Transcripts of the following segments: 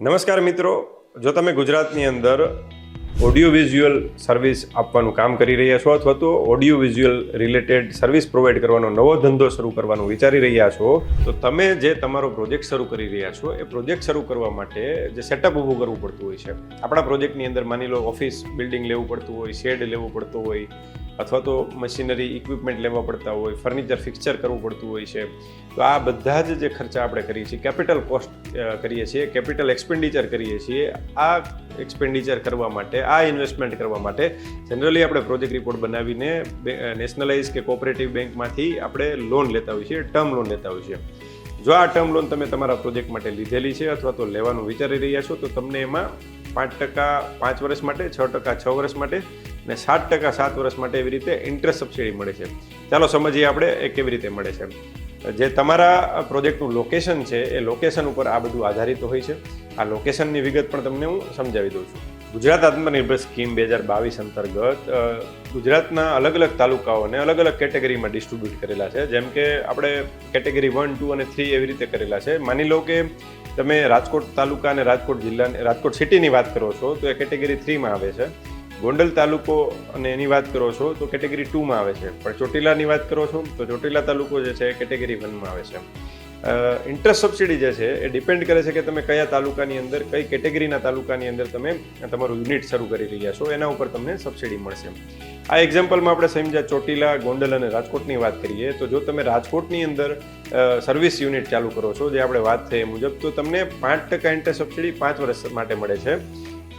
નમસ્કાર મિત્રો, જો તમે ગુજરાતની અંદર ઓડિયો વિઝ્યુઅલ સર્વિસ આપવાનું કામ કરી રહ્યા છો અથવા તો audio visual related service provide કરવાનો નવો ધંધો શરૂ કરવાનું વિચારી રહ્યા છો, તો તમે જે તમારો પ્રોજેક્ટ શરૂ કરી રહ્યા છો એ પ્રોજેક્ટ શરૂ કરવા માટે જે સેટઅપ ઊભું કરવું પડતું હોય છે. આપણા પ્રોજેક્ટની અંદર માની લો ઓફિસ બિલ્ડિંગ લેવું પડતું હોય, શેડ લેવું પડતું હોય, અથવા તો મશીનરી ઇક્વિપમેન્ટ લેવા પડતા હોય, ફર્નિચર ફિક્સચર કરવું પડતું હોય છે. તો આ બધા જ જે ખર્ચા આપણે કરીએ છીએ, કેપિટલ કોસ્ટ કરીએ છીએ, કેપિટલ એક્સપેન્ડિચર કરીએ છીએ. આ એક્સપેન્ડિચર કરવા માટે, આ ઇન્વેસ્ટમેન્ટ કરવા માટે જનરલી આપણે પ્રોજેક્ટ રિપોર્ટ બનાવીને નેશનલાઇઝ કે કોઓપરેટિવ બેંકમાંથી આપણે લોન લેતા હોઈએ છીએ, ટર્મ લોન લેતા હોઈએ છીએ. જો આ ટર્મ લોન તમે તમારા પ્રોજેક્ટ માટે લીધેલી છે અથવા તો લેવાનું વિચારી રહ્યા છો, તો તમને એમાં 5% 5 વર્ષ માટે, 6% 6 વર્ષ માટે અને 7% 7 વર્ષ માટે એવી રીતે ઇન્ટરેસ્ટ સબસિડી મળે છે. ચાલો સમજીએ આપણે એ કેવી રીતે મળે છે. જે તમારા પ્રોજેક્ટનું લોકેશન છે એ લોકેશન ઉપર આ બધું આધારિત હોય છે. આ લોકેશનની વિગત પણ તમને હું સમજાવી દઉં છું. ગુજરાત આત્મનિર્ભર સ્કીમ 2022 અંતર્ગત ગુજરાતના અલગ અલગ તાલુકાઓને અલગ અલગ કેટેગરીમાં ડિસ્ટ્રીબ્યુટ કરેલા છે. જેમ કે આપણે કેટેગરી 1, 2 અને 3 એવી રીતે કરેલા છે. માની લો કે તમે રાજકોટ તાલુકા અને રાજકોટ જિલ્લા, રાજકોટ સિટીની વાત કરો છો તો એ કેટેગરી 3માં આવે છે. ગોંડલ તાલુકો અને એની વાત કરો છો તો કેટેગરી 2માં આવે છે. પણ ચોટીલાની વાત કરો છો તો ચોટીલા તાલુકો જે છે એ કેટેગરી 1માં આવે છે. ઇન્ટરેસ્ટ સબસિડી જે છે એ ડિપેન્ડ કરે છે કે તમે કયા તાલુકાની અંદર, કઈ કેટેગરીના તાલુકાની અંદર તમે તમારું યુનિટ શરૂ કરી રહ્યા છો, એના ઉપર તમને સબસિડી મળશે. આ એક્ઝામ્પલમાં આપણે સમજ્યા ચોટીલા, ગોંડલ અને રાજકોટની વાત કરીએ તો જો તમે રાજકોટની અંદર સર્વિસ યુનિટ ચાલુ કરો છો, જે આપણે વાત થઈ એ મુજબ, તો તમને 5% ઇન્ટરેસ્ટ સબસિડી 5 વર્ષ માટે મળે છે.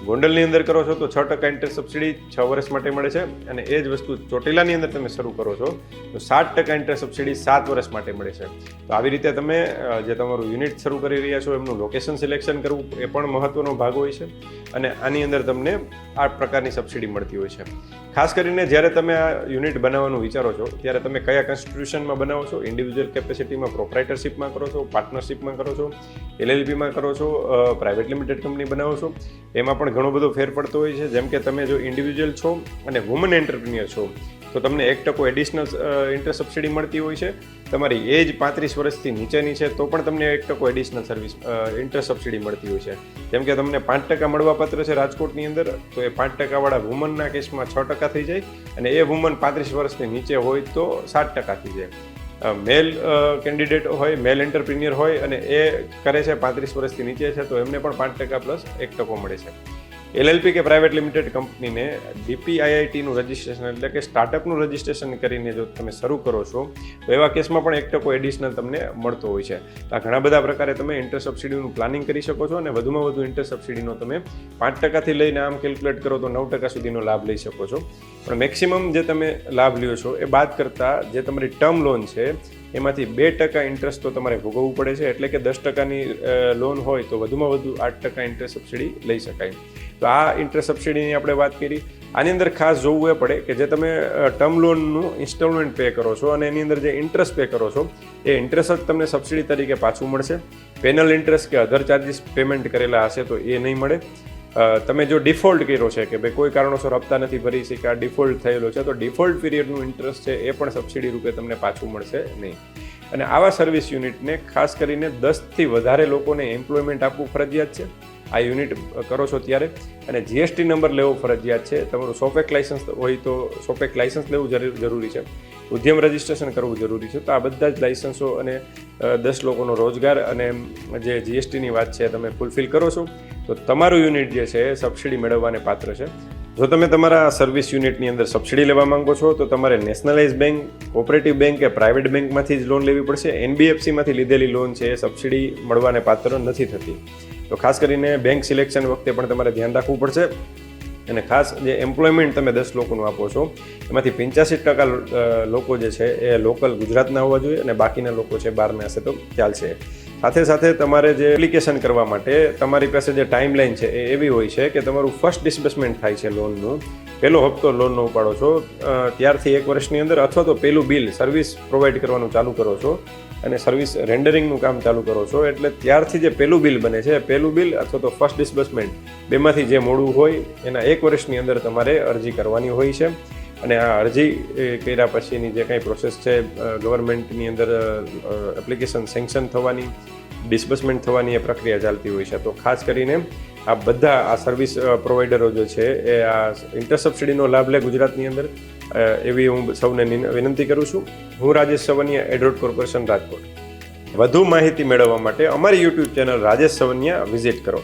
ગોંડલની અંદર કરો છો તો 6% ઇન્ટરેસ્ટ સબસિડી 6 વર્ષ માટે મળે છે. અને એ જ વસ્તુ ચોટીલાની અંદર તમે શરૂ કરો છો તો 7% ઇન્ટરેસ્ટ સબસિડી 7 વર્ષ માટે મળે છે. તો આવી રીતે તમે જે તમારું યુનિટ શરૂ કરી રહ્યા છો એમનું લોકેશન સિલેક્શન કરવું એ પણ મહત્વનો ભાગ હોય છે. અને આની અંદર તમને આ પ્રકારની સબસિડી મળતી હોય છે. ખાસ કરીને જ્યારે તમે આ યુનિટ બનાવવાનું વિચારો છો ત્યારે તમે કયા કોન્સ્ટિટ્યુશનમાં બનાવો છો, ઇન્ડિવિજ્યુઅલ કેપેસિટીમાં, પ્રોપ્રાઇટરશિપમાં કરો છો, પાર્ટનરશિપમાં કરો છો, LLPમાં કરો છો, પ્રાઇવેટ લિમિટેડ કંપની બનાવો છો, એમાં પણ ઘણો બધો ફેર પડતો હોય છે. જેમ કે તમે જો ઇન્ડિવિજ્યુઅલ છો અને વુમન એન્ટરપ્રિન્યોર છો તો તમને 1% એડિશનલ ઇન્ટરેસ્ટ સબસિડી મળતી હોય છે. તમારી એજ 35 વર્ષથી નીચેની છે તો પણ તમને 1% એડિશનલ સર્વિસ ઇન્ટરેસ્ટ સબસિડી મળતી હોય છે. જેમ કે તમને 5% મળવાપાત્ર છે રાજકોટની અંદર, તો એ 5% વાળા વુમનના કેસમાં 6% થઈ જાય, અને એ વુમન 35 વર્ષથી નીચે હોય તો 7% થઈ જાય. મેલ કેન્ડિડેટ હોય, મેલ એન્ટરપ્રિન્યોર હોય અને એ કરે છે 35 વર્ષથી નીચે છે તો એમને પણ 5% પ્લસ 1% મળે છે. LLP કે પ્રાઇવેટ લિમિટેડ કંપનીને DPIITનું રજિસ્ટ્રેશન એટલે કે સ્ટાર્ટઅપનું રજિસ્ટ્રેશન કરીને જો તમે શરૂ કરો છો તો એવા કેસમાં પણ 1% એડિશનલ તમને મળતો હોય છે. આ ઘણા બધા પ્રકારે તમે ઇન્ટરેસ્ટ સબસિડીનું પ્લાનિંગ કરી શકો છો અને વધુમાં વધુ ઇન્ટરેસ્ટ સબસિડીનો તમે 5%થી લઈને આમ કેલ્ક્યુલેટ કરો તો 9% સુધીનો લાભ લઈ શકો છો. પણ મેક્સિમમ જે તમે લાભ લ્યો છો એ બાદ કરતાં જે તમારી ટર્મ લોન છે એમાંથી 2% ઇન્ટરેસ્ટ તો તમારે ભોગવવું પડે છે. એટલે કે 10%ની લોન હોય તો વધુમાં વધુ 8% ઇન્ટરેસ્ટ સબસિડી લઈ શકાય. તો આ ઇન્ટરેસ્ટ સબસિડીની આપણે વાત કરી. આની અંદર ખાસ જોવું એ પડે કે જે તમે ટર્મ લોનનું ઇન્સ્ટોલમેન્ટ પે કરો છો અને એની અંદર જે ઇન્ટરેસ્ટ પે કરો છો એ ઇન્ટરેસ્ટ જ તમને સબસિડી તરીકે પાછું મળશે. પેનલ ઇન્ટરેસ્ટ કે અધર ચાર્જિસ પેમેન્ટ કરેલા હશે તો એ નહીં મળે. તમે જો ડિફોલ્ટ કર્યો છે કે ભાઈ કોઈ કારણોસર હપ્તા નથી ભરી શક્યા, ડિફોલ્ટ થયેલો છે, તો ડિફોલ્ટ પીરિયડનું ઇન્ટરેસ્ટ છે એ પણ સબસિડી રૂપે તમને પાછું મળશે નહીં. અને આવા સર્વિસ યુનિટને ખાસ કરીને 10થી વધારે લોકોને એમ્પ્લોયમેન્ટ આપવું ફરજિયાત છે આ યુનિટ કરો છો ત્યારે. અને GST નંબર લેવો ફરજિયાત છે. તમારું સોપેક લાઇસન્સ હોય તો સોપેક લાઇસન્સ લેવું જરૂરી છે. ઉદ્યમ રજિસ્ટ્રેશન કરવું જરૂરી છે. તો આ બધા જ લાઇસન્સો અને 10 લોકોનો રોજગાર અને જે GSTની વાત છે તમે ફૂલફિલ કરો છો તો તમારું યુનિટ જે છે એ સબસિડી મેળવવાને પાત્ર છે. જો તમે તમારા સર્વિસ યુનિટની અંદર સબસિડી લેવા માંગો છો તો તમારે નેશનલાઇઝ બેંક, કોઓપરેટિવ બેંક કે પ્રાઇવેટ બેંકમાંથી જ લોન લેવી પડશે. NBFCમાંથી લીધેલી લોન છે એ સબસિડી મળવાને પાત્ર નથી થતી. તો ખાસ કરીને બેંક સિલેક્શન વખતે પણ તમારે ધ્યાન રાખવું પડશે. અને ખાસ જે એમ્પ્લોયમેન્ટ તમે 10 લોકોનું આપો છો એમાંથી 85% લોકો જે છે એ લોકલ ગુજરાતના હોવા જોઈએ અને બાકીના લોકો છે બહારના હશે તો ચાલશે. સાથે સાથે તમારે જે એપ્લિકેશન કરવા માટે તમારી પાસે જે ટાઈમલાઈન છે એ એવી હોય છે કે તમારું ફર્સ્ટ ડિસ્બર્સમેન્ટ થાય છે લોનનું, પહેલો હપ્તો લોનનો ઉપાડો છો ત્યારથી 1 વર્ષની અંદર, અથવા તો પહેલું બિલ સર્વિસ પ્રોવાઈડ કરવાનું ચાલુ કરો છો અને સર્વિસ રેન્ડરિંગનું કામ ચાલુ કરો છો એટલે ત્યારથી જે પહેલું બિલ બને છે, પહેલું બિલ અથવા તો ફર્સ્ટ ડિસ્બર્સમેન્ટ બેમાંથી જે મોડું હોય એના 1 વર્ષની અંદર તમારે અરજી કરવાની હોય છે. અને આ અરજી કર્યા પછીની જે કાંઈ પ્રોસેસ છે ગવર્મેન્ટની અંદર એપ્લિકેશન સેન્કશન થવાની, ડિસ્બર્સમેન્ટ થવાની એ પ્રક્રિયા ચાલતી હોય છે. તો ખાસ કરીને આ બધા આ સર્વિસ પ્રોવાઈડરો જે છે એ આ ઇન્ટર સબસિડીનો લાભ લે ગુજરાતની અંદર, એવી હું સૌને વિનંતી કરું છું. હું રાજેશ સવનિયા, એડરોડ કોર્પોરેશન, રાજકોટ. વધુ માહિતી મેળવવા માટે અમારી યુટ્યુબ ચેનલ રાજેશ સવનિયા વિઝિટ કરો.